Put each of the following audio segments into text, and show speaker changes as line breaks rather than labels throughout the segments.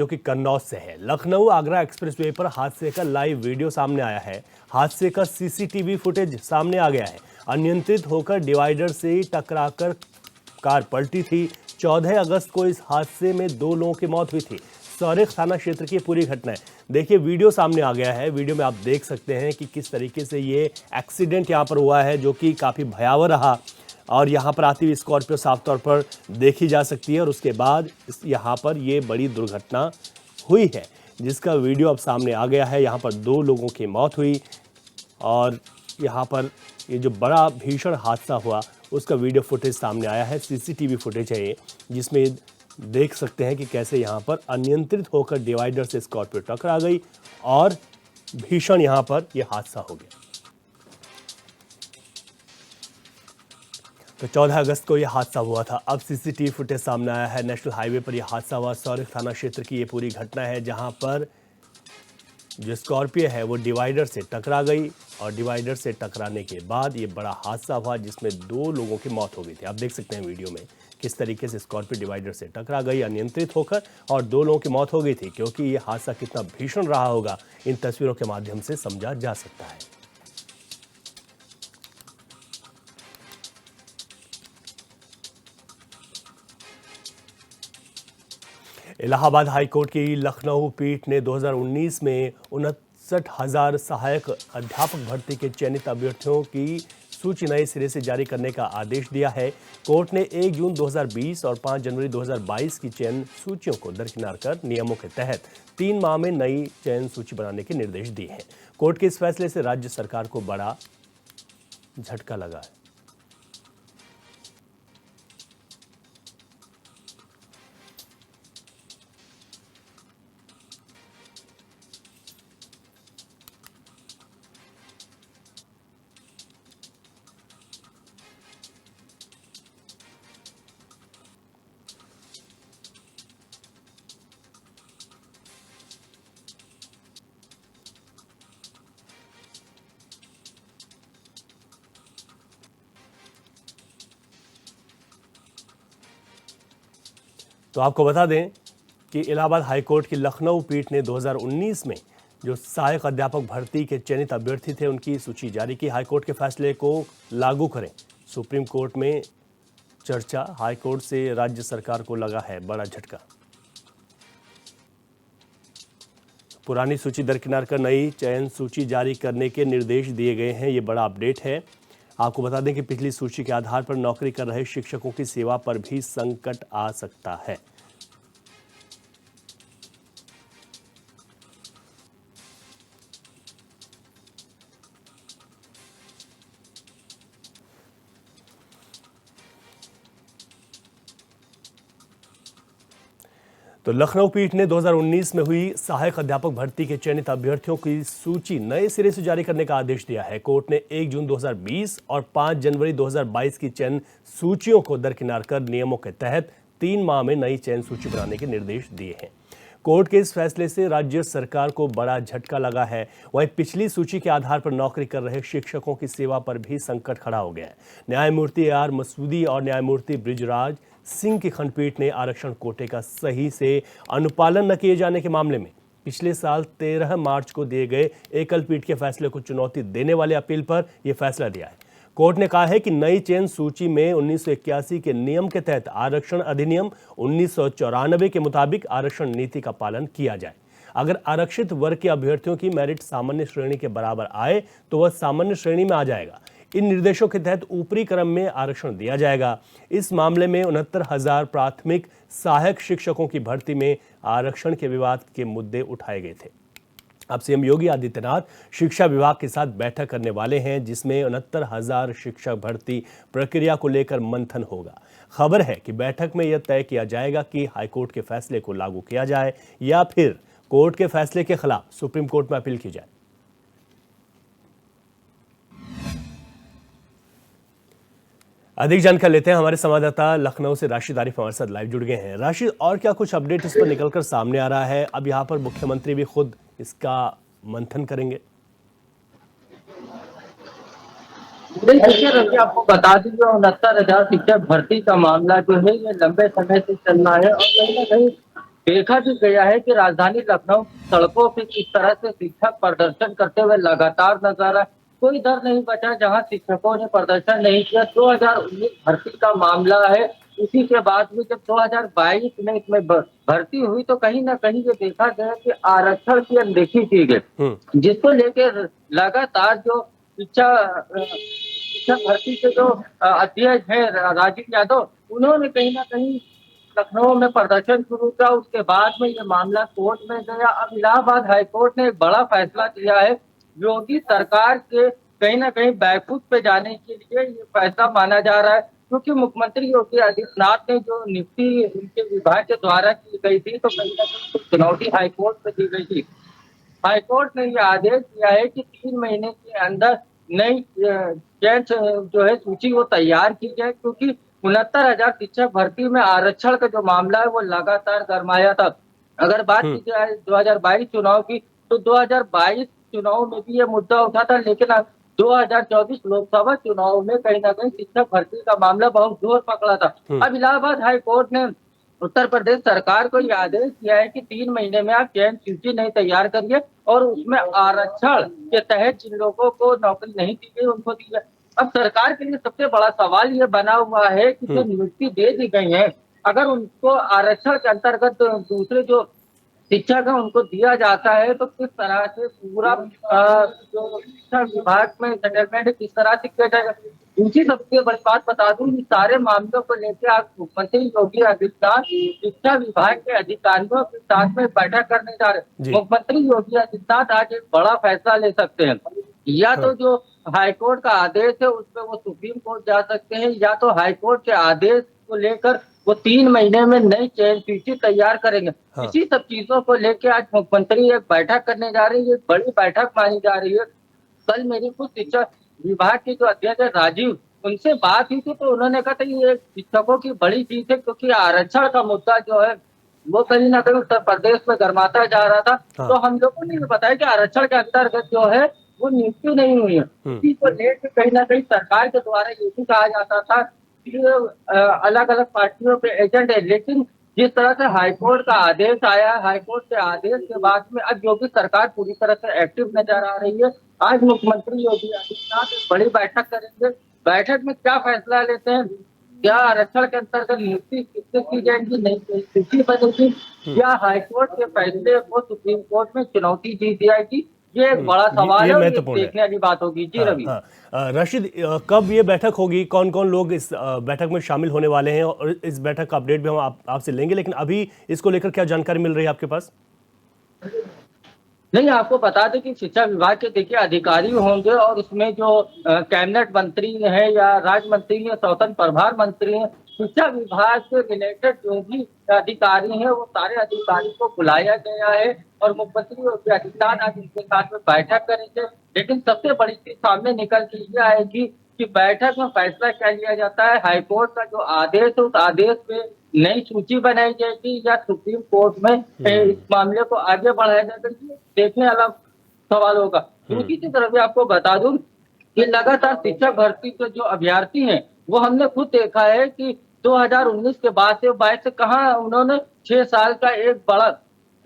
जो कि कन्नौज से है। लखनऊ आगरा एक्सप्रेसवे पर हादसे का लाइव वीडियो सामने आया है। हादसे का सीसीटीवी फुटेज सामने आ गया है। अनियंत्रित होकर डिवाइडर से टकराकर कार पलटी थी। 14 अगस्त को इस हादसे में 2 लोगों की मौत हुई थी। सौरेख थाना क्षेत्र की पूरी घटना है। देखिए, वीडियो सामने आ गया है। वीडियो में आप देख सकते हैं कि किस तरीके से ये एक्सीडेंट यहाँ पर हुआ है, जो कि काफ़ी भयावह रहा। और यहाँ पर आती हुई स्कॉर्पियो साफ तौर पर देखी जा सकती है और उसके बाद यहाँ पर ये बड़ी दुर्घटना हुई है, जिसका वीडियो अब सामने आ गया है। यहाँ पर 2 लोगों की मौत हुई और यहाँ पर ये जो बड़ा भीषण हादसा हुआ उसका वीडियो फुटेज सामने आया है। सीसीटीवी फुटेज है ये, जिसमें देख सकते हैं कि कैसे यहाँ पर अनियंत्रित होकर डिवाइडर से स्कॉर्पियो टकरा गई और भीषण यहाँ पर यह हादसा हो गया। तो 14 अगस्त को यह हादसा हुआ था। अब सीसीटीवी फुटेज सामने आया है। नेशनल हाईवे पर यह हादसा हुआ। सौरेख थाना क्षेत्र की ये पूरी घटना है, जहां पर जो स्कॉर्पियो है वो डिवाइडर से टकरा गई और डिवाइडर से टकराने के बाद ये बड़ा हादसा हुआ, जिसमें 2 लोगों की मौत हो गई थी। आप देख सकते हैं वीडियो में किस तरीके से स्कॉर्पियो डिवाइडर से टकरा गई अनियंत्रित होकर और 2 लोगों की मौत हो गई थी। क्योंकि ये हादसा कितना भीषण रहा होगा, इन तस्वीरों के माध्यम से समझा जा सकता है। इलाहाबाद हाईकोर्ट की लखनऊ पीठ ने 2019 में 59,000 सहायक अध्यापक भर्ती के चयनित अभ्यर्थियों की सूची नए सिरे से जारी करने का आदेश दिया है। कोर्ट ने 1 जून 2020 और 5 जनवरी 2022 की चयन सूचियों को दरकिनार कर नियमों के तहत 3 माह में नई चयन सूची बनाने के निर्देश दिए हैं। कोर्ट के इस फैसले से राज्य सरकार को बड़ा झटका लगा है। तो आपको बता दें कि इलाहाबाद हाईकोर्ट की लखनऊ पीठ ने 2019 में जो सहायक अध्यापक भर्ती के चयनित अभ्यर्थी थे उनकी सूची जारी की। हाईकोर्ट के फैसले को लागू करें, सुप्रीम कोर्ट में चर्चा। हाईकोर्ट से राज्य सरकार को लगा है बड़ा झटका। पुरानी सूची दरकिनार कर नई चयन सूची जारी करने के निर्देश दिए गए हैं। ये बड़ा अपडेट है। आपको बता दें कि पिछली सूची के आधार पर नौकरी कर रहे शिक्षकों की सेवा पर भी संकट आ सकता है। तो लखनऊ पीठ ने 2019 में हुई सहायक अध्यापक भर्ती के चयनित अभ्यर्थियों की सूची नए सिरे से जारी करने का आदेश दिया है। कोर्ट ने 1 जून 2020 और 5 जनवरी 2022 की चयन सूचियों को दरकिनार कर नियमों के तहत 3 माह में नई चयन सूची बनाने के निर्देश दिए हैं। कोर्ट के इस फैसले से राज्य सरकार को बड़ा झटका लगा है। वहीं पिछली सूची के आधार पर नौकरी कर रहे शिक्षकों की सेवा पर भी संकट खड़ा हो गया है। न्यायमूर्ति आर मसूदी और न्यायमूर्ति बृजराज सिंह की खंडपीठ ने आरक्षण कोटे का सही से अनुपालन न किए जाने के मामले में पिछले साल 13 मार्च को दिए गए एकल पीठ के फैसले को चुनौती देने वाले अपील पर यह फैसला दिया है। कोर्ट ने कहा है कि नई चयन सूची में 1981 के नियम के तहत आरक्षण अधिनियम 1994 के मुताबिक आरक्षण नीति का पालन किया जाए। अगर आरक्षित वर्ग के अभ्यर्थियों की मेरिट सामान्य श्रेणी के बराबर आए तो वह सामान्य श्रेणी में आ जाएगा। इन निर्देशों के तहत ऊपरी क्रम में आरक्षण दिया जाएगा। इस मामले में 69,000 प्राथमिक सहायक शिक्षकों की भर्ती में आरक्षण के विवाद के मुद्दे उठाए गए थे। अब सीएम योगी आदित्यनाथ शिक्षा विभाग के साथ बैठक करने वाले हैं, जिसमें 69,000 शिक्षक भर्ती प्रक्रिया को लेकर मंथन होगा। खबर है कि बैठक में यह तय किया जाएगा कि हाईकोर्ट के फैसले को लागू किया जाए या फिर कोर्ट के फैसले के खिलाफ सुप्रीम कोर्ट में अपील की जाए। अधिक जानकारी लेते हैं। हमारे संवाददाता लखनऊ से राशिद आरिफ हमारे साथ लाइव जुड़ गए हैं। राशिद, और क्या कुछ अपडेट इस पर निकलकर सामने आ रहा है? अब यहाँ पर मुख्यमंत्री भी खुद इसका मंथन करेंगे।
देखिए आपको बता दी, जो 69,000 शिक्षक भर्ती का मामला जो है ये लंबे समय से चल रहा है और कहीं ना कहीं देखा भी गया है कि राजधानी लखनऊ सड़कों पे किस तरह से शिक्षक प्रदर्शन करते हुए लगातार नजर आए। कोई डर नहीं बचा जहां शिक्षकों ने प्रदर्शन नहीं किया। 2019 भर्ती का मामला है। उसी के बाद में जब 2022 में इसमें भर्ती हुई तो कहीं ना कहीं ये देखा गया कि आरक्षण की अनदेखी की
हम्म।
गई, जिसको लेकर लगातार जो शिक्षक भर्ती के जो अध्यक्ष है राजीव यादव, उन्होंने कहीं ना कहीं लखनऊ में प्रदर्शन शुरू किया। उसके बाद में ये मामला कोर्ट में गया। अब इलाहाबाद हाईकोर्ट ने एक बड़ा फैसला दिया है। योगी सरकार के कहीं ना कहीं बैकफुट पे जाने के लिए ये फैसला माना जा रहा है, क्योंकि मुख्यमंत्री योगी आदित्यनाथ ने जो नियुक्ति उनके विभाग के द्वारा की गई थी तो कहीं ना कहीं चुनौती हाईकोर्ट में दी गई थी। हाईकोर्ट ने यह आदेश दिया है कि 3 महीने के अंदर नई चयन जो है सूची वो तैयार की जाए, क्योंकि 69,000 शिक्षक भर्ती में आरक्षण का जो मामला है वो लगातार गरमाया था। अगर बात की जाए 2022 चुनाव की, तो 2022 चुनाव में भी ये मुद्दा उठा था, लेकिन 2024 लोकसभा चुनाव में कहीं ना कहीं शिक्षक भर्ती का मामला बहुत जोर पकड़ा था। अब इलाहाबाद हाईकोर्ट ने उत्तर प्रदेश सरकार को यह आदेश दिया है कि 3 महीने में आप चयन सूची नहीं तैयार करिए और उसमें आरक्षण के तहत जिन लोगों को नौकरी नहीं दी गई उनको दी जाए। अब सरकार के लिए सबसे बड़ा सवाल ये बना हुआ है कि जो नियुक्ति दे दी गई है, अगर उनको आरक्षण के अंतर्गत दूसरे जो शिक्षक है उनको दिया जाता है तो किस तरह से पूरा जो शिक्षा विभाग में सेटलमेंट किस तरह से किया जाएगा। दूसरी सबसे बड़ी बात बता दूं, इन सारे मामलों को लेकर आज मुख्यमंत्री योगी आदित्यनाथ शिक्षा विभाग के अधिकारियों के साथ में बैठक करने जा रहे हैं। मुख्यमंत्री योगी आदित्यनाथ आज एक बड़ा फैसला ले सकते हैं। या तो जो हाईकोर्ट का आदेश है उसमें वो सुप्रीम कोर्ट जा सकते हैं, या तो हाईकोर्ट के आदेश को लेकर वो 3 महीने में नई चयन सूची तैयार करेंगे। इसी सब चीजों को लेकर आज मुख्यमंत्री एक बैठक करने जा रही है। बड़ी बैठक मानी जा रही है। कल मेरी कुछ शिक्षा विभाग के जो अध्यक्ष है राजीव, उनसे बात हुई थी तो उन्होंने कहा था ये शिक्षकों की बड़ी चीज है, क्योंकि आरक्षण का मुद्दा जो है वो कहीं ना कहीं उत्तर प्रदेश में गरमाता जा रहा था। तो हम लोगों ने बताया कि आरक्षण के अंतर्गत जो है वो नियुक्ति नहीं हुई है। इसी को लेकर कहीं ना कहीं सरकार के द्वारा ये भी कहा जाता था कि अलग अलग पार्टियों पे एजेंट है, लेकिन जिस तरह से हाईकोर्ट का आदेश आया, हाईकोर्ट के आदेश के बाद में अब योगी सरकार पूरी तरह से एक्टिव नजर आ रही है। आज मुख्यमंत्री योगी आदित्यनाथ एक बड़ी बैठक करेंगे। बैठक में क्या फैसला लेते हैं, क्या आरक्षण के अंतर्गत नियुक्ति किससे की जाएगी, नई सूची बनेगी, या हाईकोर्ट के फैसले को सुप्रीम कोर्ट में चुनौती दी जाएगी, ये एक बड़ा सवाल है और ये देखने वाली बात होगी। जी रवि।
रशीद, कब ये बैठक होगी, कौन कौन लोग इस बैठक में शामिल होने वाले हैं, और इस बैठक का अपडेट भी हम आपसे लेंगे, लेकिन अभी इसको लेकर क्या जानकारी मिल रही है आपके पास?
नहीं, आपको बता दें कि शिक्षा विभाग के देखिए अधिकारी होंगे और उसमें जो कैबिनेट मंत्री है या राज्य मंत्री है, स्वतंत्र प्रभार मंत्री है, शिक्षा विभाग से रिलेटेड जो भी अधिकारी हैं वो सारे अधिकारी को बुलाया गया है और मुख्यमंत्री योगी आदित्यनाथ आज उनके साथ में बैठक करेंगे। लेकिन सबसे बड़ी चीज सामने निकल के ये आएगी कि बैठक में फैसला क्या लिया जाता है। हाईकोर्ट का जो आदेश है उस आदेश पे नई सूची बनाई जाएगी या सुप्रीम कोर्ट में इस मामले को आगे बढ़ाया जाएगा, देखने वाला सवाल होगा। दूसरी तरफ आपको बता दूं कि लगातार शिक्षक भर्ती के जो अभ्यर्थी हैं वो हमने खुद देखा है कि 2019 के बाद से 22 से कहा उन्होंने 6 साल का एक बड़ा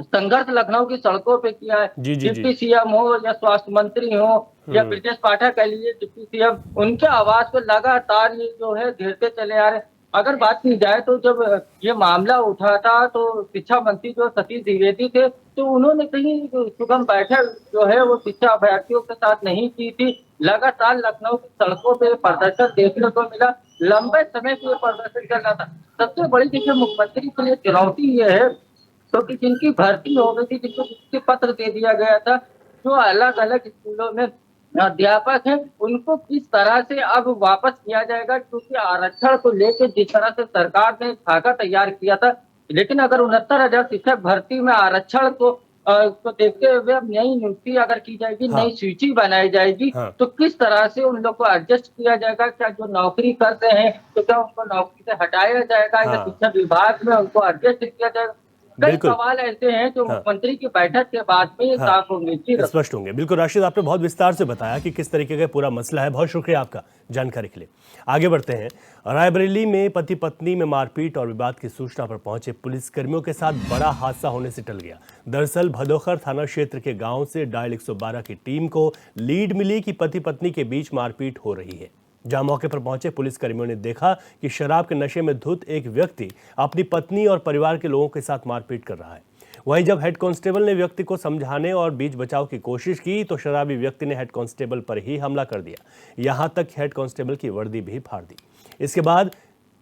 संघर्ष लखनऊ की सड़कों पे किया है। डिप्टी सीएम हो या स्वास्थ्य मंत्री हो या ब्रजेश पाठक कह लीजिए डिप्टी सीएम, उनके आवाज पे लगातार ये जो है घेरते चले आ रहे हैं। अगर बात की जाए तो जब ये मामला उठा था तो शिक्षा मंत्री जो सतीश द्विवेदी थे तो उन्होंने कहीं सुगम बैठक जो है वो शिक्षा अभ्यर्थियों के साथ नहीं की थी। लगातार लखनऊ की सड़कों पे प्रदर्शन देखने को मिला, लंबे समय से ये प्रदर्शन चल रहा था। सबसे बड़ी देखिए मुख्यमंत्री के लिए चुनौती ये है क्योंकि जिनकी भर्ती हो गई थी, जिनको नियुक्ति पत्र दे दिया गया था, जो अलग अलग स्कूलों में अध्यापक हैं, उनको किस तरह से अब वापस किया जाएगा, क्योंकि आरक्षण को लेकर जिस तरह से सरकार ने खाका तैयार किया था, लेकिन अगर 69,000 शिक्षक भर्ती में आरक्षण को देखते हुए अब नई नियुक्ति अगर की जाएगी, नई सूची बनाई जाएगी, तो किस तरह से उन लोग को एडजस्ट किया जाएगा। क्या जो नौकरी करते हैं तो क्या उनको नौकरी से हटाया जाएगा या शिक्षा विभाग में उनको एडजस्ट किया जाएगा। कई
बिल्कुल।
सवाल ऐसे हैं जो
हाँ।
मुख्यमंत्री की बैठक के बाद में
हाँ।
साफ होंगे। जी रफीक।
स्पष्ट होंगे। बिल्कुल राशिद, आपने बहुत विस्तार से बताया कि किस तरीके का पूरा मसला है। बहुत शुक्रिया आपका जानकारी के लिए। आगे बढ़ते हैं। रायबरेली में पति पत्नी में मारपीट और विवाद की सूचना पर पहुंचे पुलिसकर्मियों के साथ बड़ा हादसा होने से टल गया। दरअसल भदोखर थाना क्षेत्र के गांव से डायल 112 की टीम को लीड मिली कि पति पत्नी के बीच मारपीट हो रही है। जहां मौके पर पहुंचे पुलिसकर्मियों ने देखा कि शराब के नशे में धुत एक व्यक्ति अपनी पत्नी और परिवार के लोगों के साथ मारपीट कर रहा है। वहीं जब हेड कांस्टेबल ने व्यक्ति को समझाने और बीच बचाव की कोशिश की तो शराबी व्यक्ति ने हेड कांस्टेबल पर ही हमला कर दिया। यहां तक हेड कांस्टेबल की वर्दी भी फाड़ दी। इसके बाद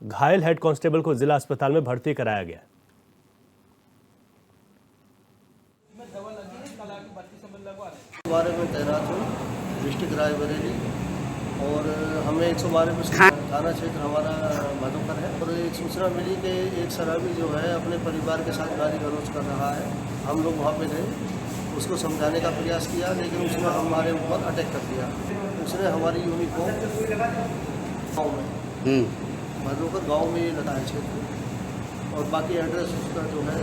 घायल हेड कांस्टेबल को जिला अस्पताल में भर्ती कराया गया।
बारे में तैनात हूँ डिस्ट्रिक्ट रायबरेली और हमें 112 पे थाना क्षेत्र हमारा भदोखर है और एक सूचना मिली कि एक शराबी जो है अपने परिवार के साथ गाली गलौज कर रहा है। हम लोग वहाँ पे गए, उसको समझाने का प्रयास किया लेकिन उसने हमारे ऊपर अटैक कर दिया। उसने हमारी यूनिफॉर्म गाँव में भदोखर गाँव में ये लगा है क्षेत्र और बाकी एड्रेस उसका जो है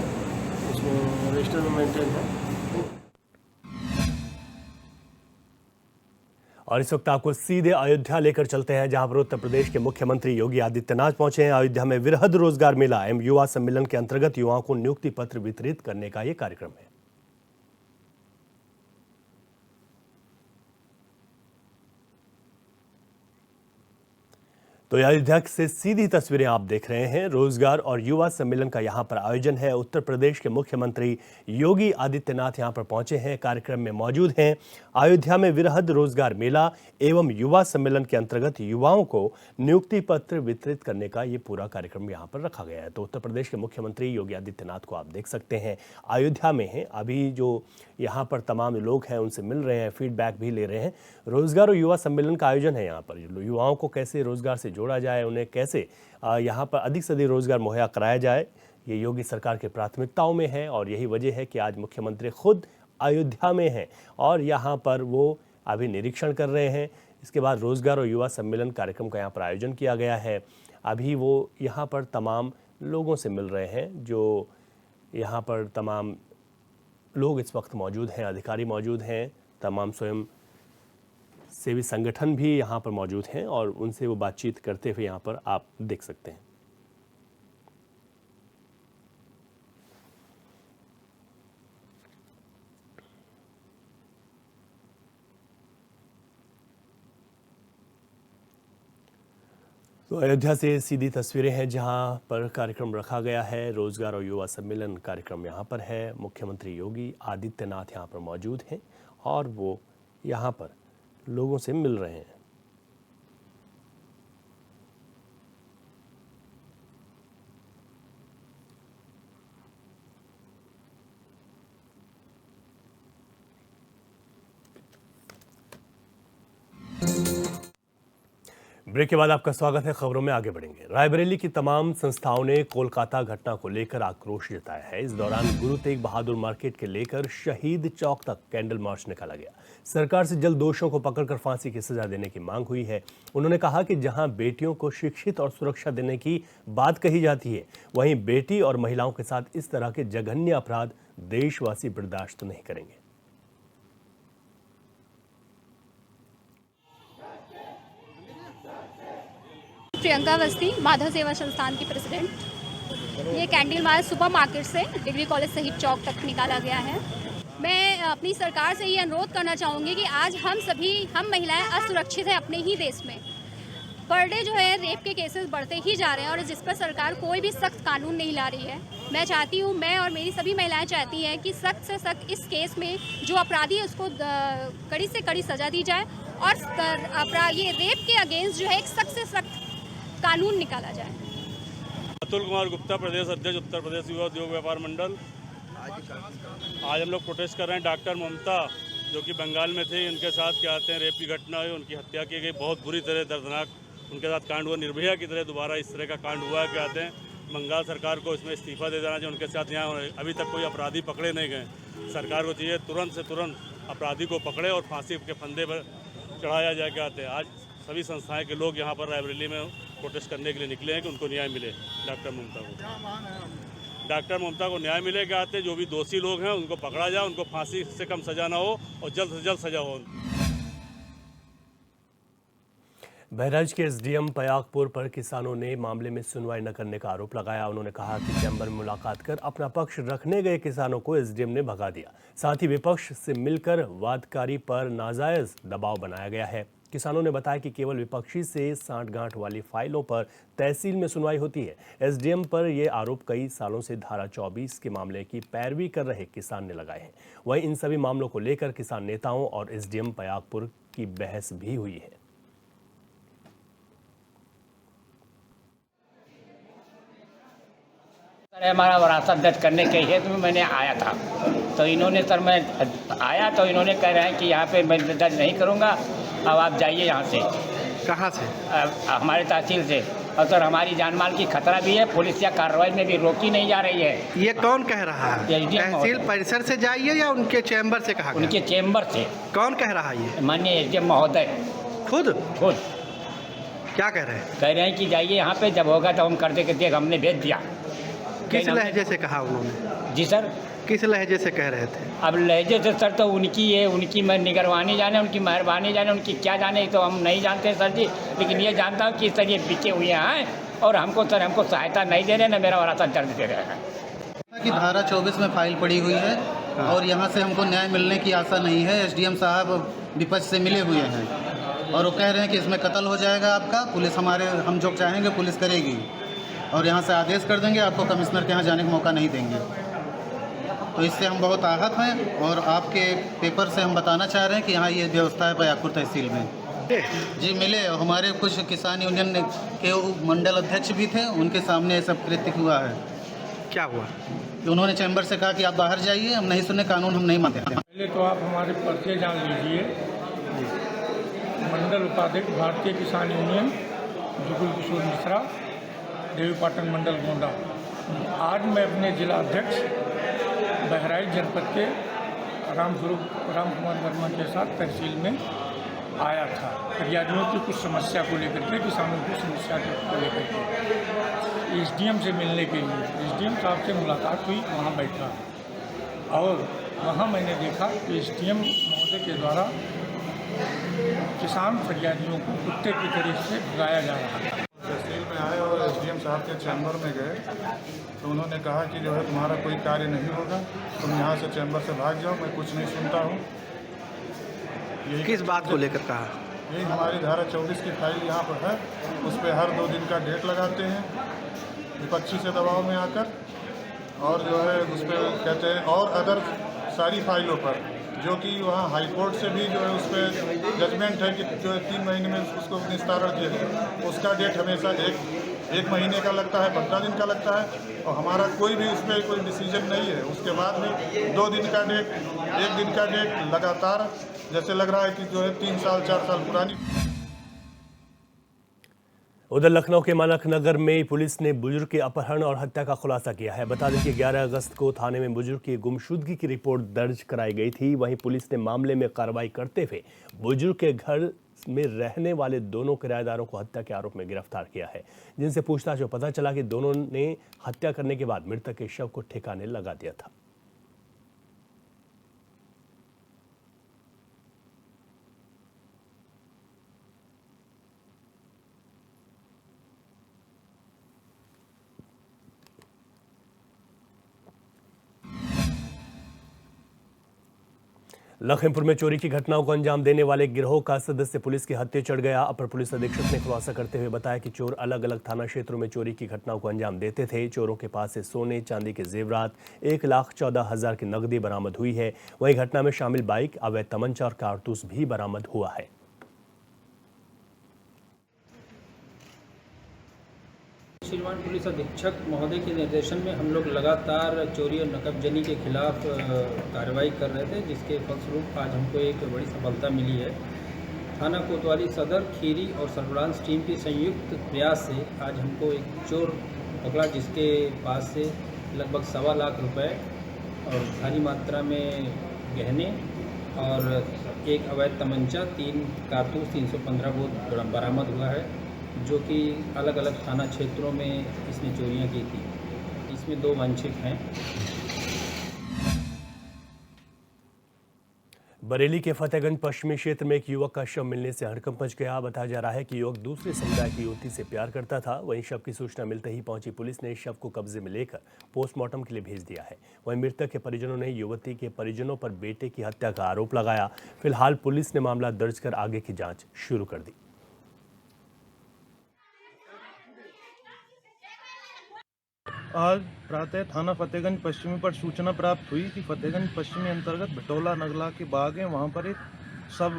उसमें रजिस्टर में मेंटेन है।
और इस वक्त आपको सीधे अयोध्या लेकर चलते हैं, जहां पर उत्तर प्रदेश के मुख्यमंत्री योगी आदित्यनाथ पहुंचे हैं। अयोध्या में वृहद रोजगार मेला एवं युवा सम्मेलन के अंतर्गत युवाओं को नियुक्ति पत्र वितरित करने का यह कार्यक्रम है। तो अयोध्या से सीधी तस्वीरें आप देख रहे हैं। रोजगार और युवा सम्मेलन का यहां पर आयोजन है। उत्तर प्रदेश के मुख्यमंत्री योगी आदित्यनाथ यहां पर पहुंचे हैं, कार्यक्रम में मौजूद हैं। अयोध्या में वृहद रोजगार मेला एवं युवा सम्मेलन के अंतर्गत युवाओं को नियुक्ति पत्र वितरित करने का ये पूरा कार्यक्रम यहां पर रखा गया है। तो उत्तर प्रदेश के मुख्यमंत्री योगी आदित्यनाथ को आप देख सकते हैं अयोध्या में हैं। अभी जो यहाँ पर तमाम लोग हैं उनसे मिल रहे हैं, फीडबैक भी ले रहे हैं। रोजगार और युवा सम्मेलन का आयोजन है यहाँ पर। युवाओं को कैसे रोजगार से जोड़ा जाए, उन्हें कैसे यहाँ पर अधिक से अधिक रोजगार मुहैया कराया जाए, ये योगी सरकार की प्राथमिकताओं में है। और यही वजह है कि आज मुख्यमंत्री खुद अयोध्या में हैं और यहाँ पर वो अभी निरीक्षण कर रहे हैं। इसके बाद रोजगार और युवा सम्मेलन कार्यक्रम का यहाँ पर आयोजन किया गया है। अभी वो यहाँ पर तमाम लोगों से मिल रहे हैं। जो यहाँ पर तमाम लोग इस वक्त मौजूद हैं, अधिकारी मौजूद हैं, तमाम स्वयं सेवी संगठन भी यहाँ पर मौजूद हैं और उनसे वो बातचीत करते हुए यहाँ पर आप देख सकते हैं। तो अयोध्या से सीधी तस्वीरें हैं जहां पर कार्यक्रम रखा गया है। रोजगार और युवा सम्मेलन कार्यक्रम यहां पर है। मुख्यमंत्री योगी आदित्यनाथ यहां पर मौजूद हैं और वो यहां पर लोगों से मिल रहे हैं। ब्रेक के बाद आपका स्वागत है। खबरों में आगे बढ़ेंगे। रायबरेली की तमाम संस्थाओं ने कोलकाता घटना को लेकर आक्रोश जताया है। इस दौरान गुरु तेग बहादुर मार्केट के लेकर शहीद चौक तक कैंडल मार्च निकाला गया। सरकार से जल्द दोषियों को पकड़कर फांसी की सजा देने की मांग हुई है। उन्होंने कहा कि जहां बेटियों को शिक्षित और सुरक्षा देने की बात कही जाती है, वहीं बेटी और महिलाओं के साथ इस तरह के जघन्य अपराध देशवासी बर्दाश्त नहीं करेंगे।
प्रियंका अवस्थी, माधव सेवा संस्थान की प्रेसिडेंट। ये कैंडल मार्च सुपर मार्केट से डिग्री कॉलेज शहीद चौक तक निकाला गया है। मैं अपनी सरकार से ये अनुरोध करना चाहूँगी कि आज हम महिलाएं असुरक्षित हैं अपने ही देश में। पर डे जो है रेप के केसेस बढ़ते ही जा रहे हैं और जिस पर सरकार कोई भी सख्त कानून नहीं ला रही है। मैं और मेरी सभी महिलाएं चाहती हैं कि सख्त से सख्त इस केस में जो अपराधी है उसको कड़ी से कड़ी सजा दी जाए और ये रेप के अगेंस्ट जो है एक सख्त से सख्त कानून निकाला जाए।
अतुल कुमार गुप्ता, प्रदेश अध्यक्ष उत्तर प्रदेश युवा उद्योग व्यापार मंडल। आज हम लोग प्रोटेस्ट कर रहे हैं। डॉक्टर ममता जो कि बंगाल में थे, उनके साथ क्या आते हैं रेप की घटना हुई, उनकी हत्या की गई, बहुत बुरी तरह दर्दनाक उनके साथ कांड हुआ। निर्भया की तरह दोबारा इस तरह का कांड हुआ क्या आते हैं। बंगाल सरकार को इसमें इस्तीफा दे देना चाहिए। उनके साथ यहाँ अभी तक कोई अपराधी पकड़े नहीं गए। सरकार को चाहिए तुरंत से तुरंत अपराधी को पकड़े और फांसी के फंदे पर चढ़ाया जाए। क्या आते हैं। आज सभी संस्थाएं के लोग यहाँ पर रायबरेली में प्रोटेस्ट करने के लिए निकले हैं कि उनको न्याय मिले डॉक्टर ममता को। डॉक्टर ममता को न्याय मिले के आते जो भी दोषी लोग हैं उनको पकड़ा जाए, उनको फांसी से कम सजा ना हो और जल्द से जल्द सजा हो।
बहराइच के एसडीएम पयागपुर पर किसानों ने मामले में सुनवाई न करने का आरोप लगाया। उन्होंने कहा कि चैम्बर में मुलाकात कर अपना पक्ष रखने गए किसानों को एसडीएम ने भगा दिया। साथ ही विपक्ष से मिलकर वादकारी पर नाजायज दबाव बनाया गया है। किसानों ने बताया कि केवल विपक्षी से सांठगांठ वाली फाइलों पर तहसील में सुनवाई होती है। एसडीएम पर यह आरोप कई सालों से धारा 24 के मामले की पैरवी कर रहे किसान ने लगाए हैं। वहीं इन सभी मामलों को लेकर किसान नेताओं और एसडीएम पयागपुर की बहस भी हुई है।
हमारा विरासत दर्ज करने के हेतु में मैंने आया था, तो इन्होंने सर मैं आया तो इन्होंने कह रहे हैं कि यहाँ पे मैं दर्ज नहीं करूँगा, अब आप जाइए यहाँ से।
कहाँ से?
हमारे तहसील से। और सर हमारी जान माल की खतरा भी है, पुलिस या कार्रवाई में भी रोकी नहीं जा रही है।
ये कौन कह रहा है? तहसील परिसर से जाइए या उनके चैम्बर से कहा?
उनके चैम्बर से।
कौन कह रहा है ये?
माननीय एसडीएम महोदय
खुद क्या कह रहे हैं?
कह रहे हैं कि जाइए यहाँ पे, जब होगा तो हम कर देंगे। देख हमने भेज दिया।
किस लहजे से कहा उन्होंने?
जी सर।
किस लहजे से कह रहे थे?
अब लहजे से सर तो उनकी मैं निगरानी जाने, उनकी मेहरबानी जाने, उनकी क्या जाने तो हम नहीं जानते सर जी। लेकिन ये जानता हूँ कि सर ये बिके हुए हैं और हमको सहायता नहीं दे रहे, न मेरा विरासत दर्ज दे रहे हैं।
कि धारा 24 में फाइल पड़ी हुई है और यहाँ से हमको न्याय मिलने की आशा नहीं है। एसडीएम साहब विपक्ष से मिले हुए हैं और वो कह रहे हैं कि इसमें कत्ल हो जाएगा आपका, पुलिस हम जो चाहेंगे पुलिस करेगी और यहाँ से आदेश कर देंगे, आपको कमिश्नर के यहाँ जाने का मौका नहीं देंगे। तो इससे हम बहुत आहत हैं और आपके पेपर से हम बताना चाह रहे हैं कि यहाँ ये व्यवस्था है पयागपुर तहसील में। जी मिले, हमारे कुछ किसान यूनियन के मंडल अध्यक्ष भी थे, उनके सामने ये सब कृत्य हुआ है।
क्या हुआ?
कि उन्होंने चैम्बर से कहा कि आप बाहर जाइए, हम नहीं सुने, कानून हम नहीं मानते।
पहले तो आप हमारे परिचय जान लीजिए। मंडल उपाध्यक्ष भारतीय किसान यूनियन जुगल किशोर मिश्रा, देवीपाटन मंडल गोंडा। आज मैं अपने जिला अध्यक्ष बहराइच जनपद के राम कुमार वर्मा के साथ तहसील में आया था, फरियादियों की कुछ समस्या को लेकर के, किसानों की समस्या को लेकर के एसडीएम से मिलने के लिए। एसडीएम साहब से मुलाकात हुई, वहाँ बैठा और वहाँ मैंने देखा कि एसडीएम महोदय के द्वारा किसान फरियादियों को कुत्ते की तरह से भगाया जा रहा था।
तहसील में आए और एसडीएम साहब के चैम्बर में गए तो उन्होंने कहा कि जो है तुम्हारा कोई कार्य नहीं होगा, तुम यहाँ से चैम्बर से भाग जाओ, मैं कुछ नहीं सुनता हूँ।
किस बात को लेकर कहा?
यही हमारी धारा 24 की फाइल यहाँ पर है, उस पर हर 2 दिन का डेट लगाते हैं विपक्षी से दबाव में आकर, और जो है उस पर कहते हैं और अदर सारी फाइलों पर, जो कि वहाँ हाई कोर्ट से भी जो है उस पर जजमेंट है कि जो है 3 महीने में उसको निस्तारण किया जाए। उसका डेट हमेशा एक महीने का लगता है, 15 दिन का लगता है और हमारा कोई भी उसमें कोई डिसीजन नहीं है। उसके बाद में 2 दिन का डेट, 1 दिन का डेट लगातार, जैसे लग रहा है कि जो है 3 साल 4 साल पुरानी।
उधर लखनऊ के मानक नगर में पुलिस ने बुजुर्ग के अपहरण और हत्या का खुलासा किया है। बता दें कि 11 अगस्त को थाने में बुजुर्ग की गुमशुदगी की रिपोर्ट दर्ज कराई गई थी। वहीं पुलिस ने मामले में कार्रवाई करते हुए बुजुर्ग के घर में रहने वाले दोनों किराएदारों को हत्या के आरोप में गिरफ्तार किया है, जिनसे पूछताछ में पता चला कि दोनों ने हत्या करने के बाद मृतक के शव को ठिकाने लगा दिया था। लखीमपुर में चोरी की घटनाओं को अंजाम देने वाले गिरोह का सदस्य पुलिस के हत्थे चढ़ गया। अपर पुलिस अधीक्षक ने खुलासा करते हुए बताया कि चोर अलग अलग थाना क्षेत्रों में चोरी की घटनाओं को अंजाम देते थे। चोरों के पास से सोने चांदी के जेवरात 1,14,000 की नकदी बरामद हुई है। वहीं घटना में शामिल बाइक, अवैध तमंचा और कारतूस भी बरामद हुआ है।
श्रीमान पुलिस अधीक्षक महोदय के निर्देशन में हम लोग लगातार चोरी और नकबजनी के खिलाफ कार्रवाई कर रहे थे, जिसके फलस्वरूप आज हमको एक बड़ी सफलता मिली है। थाना कोतवाली सदर, खीरी और सर्विलांस टीम के संयुक्त प्रयास से आज हमको एक चोर पकड़ा, जिसके पास से लगभग 1.25 लाख रुपए और भारी मात्रा में गहने और एक अवैध तमंचा, 3 कारतूस, 315 बोर बरामद हुआ है, जो कि अलग अलग थाना क्षेत्रों में इसने चोरियां की थी। इसमें जिसमें 2 वांछित हैं।
बरेली के फतेहगंज पश्चिमी क्षेत्र में एक युवक का शव मिलने से हड़कंप मच गया। बताया जा रहा है कि युवक दूसरे समुदाय की युवती से प्यार करता था। वहीं शव की सूचना मिलते ही पहुंची पुलिस ने शव को कब्जे में लेकर पोस्टमार्टम के लिए भेज दिया है। वहीं मृतक के परिजनों ने युवती के परिजनों पर बेटे की हत्या का आरोप लगाया। फिलहाल पुलिस ने मामला दर्ज कर आगे की जांच शुरू कर दी।
आज प्रातः थाना फतेहगंज पश्चिमी पर सूचना प्राप्त हुई कि फतेहगंज पश्चिमी अंतर्गत भटोला नगला के बाग है, वहां पर एक शव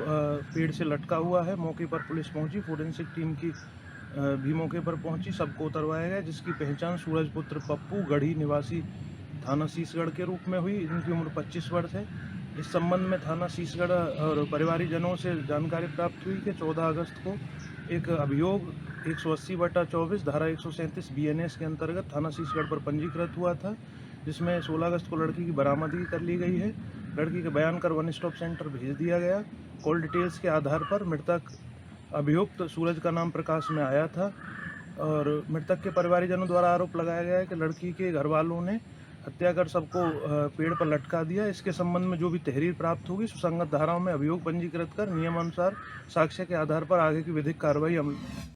पेड़ से लटका हुआ है। मौके पर पुलिस पहुंची, फोरेंसिक टीम की भी मौके पर पहुंची, सबको उतरवाया गया, जिसकी पहचान सूरजपुत्र पप्पू गढ़ी निवासी थाना शीशगढ़ के रूप में हुई। इनकी उम्र 25 वर्ष है। इस संबंध में थाना शीशगढ़ और परिवारीजनों से जानकारी प्राप्त हुई कि 14 अगस्त को एक अभियोग 180/24 धारा 137 BNS के अंतर्गत थाना शीशगढ़ पर पंजीकृत हुआ था, जिसमें 16 अगस्त को लड़की की बरामदगी कर ली गई है। लड़की के बयान कर वन स्टॉप सेंटर भेज दिया गया। कॉल डिटेल्स के आधार पर मृतक अभियुक्त सूरज का नाम प्रकाश में आया था और मृतक के परिवारीजनों द्वारा आरोप लगाया गया है कि लड़की के घर वालों ने हत्या कर सबको पेड़ पर लटका दिया। इसके संबंध में जो भी तहरीर प्राप्त होगी सुसंगत धाराओं में अभियोग पंजीकृत कर नियमानुसार साक्ष्य के आधार पर आगे की विधिक कार्रवाई अमल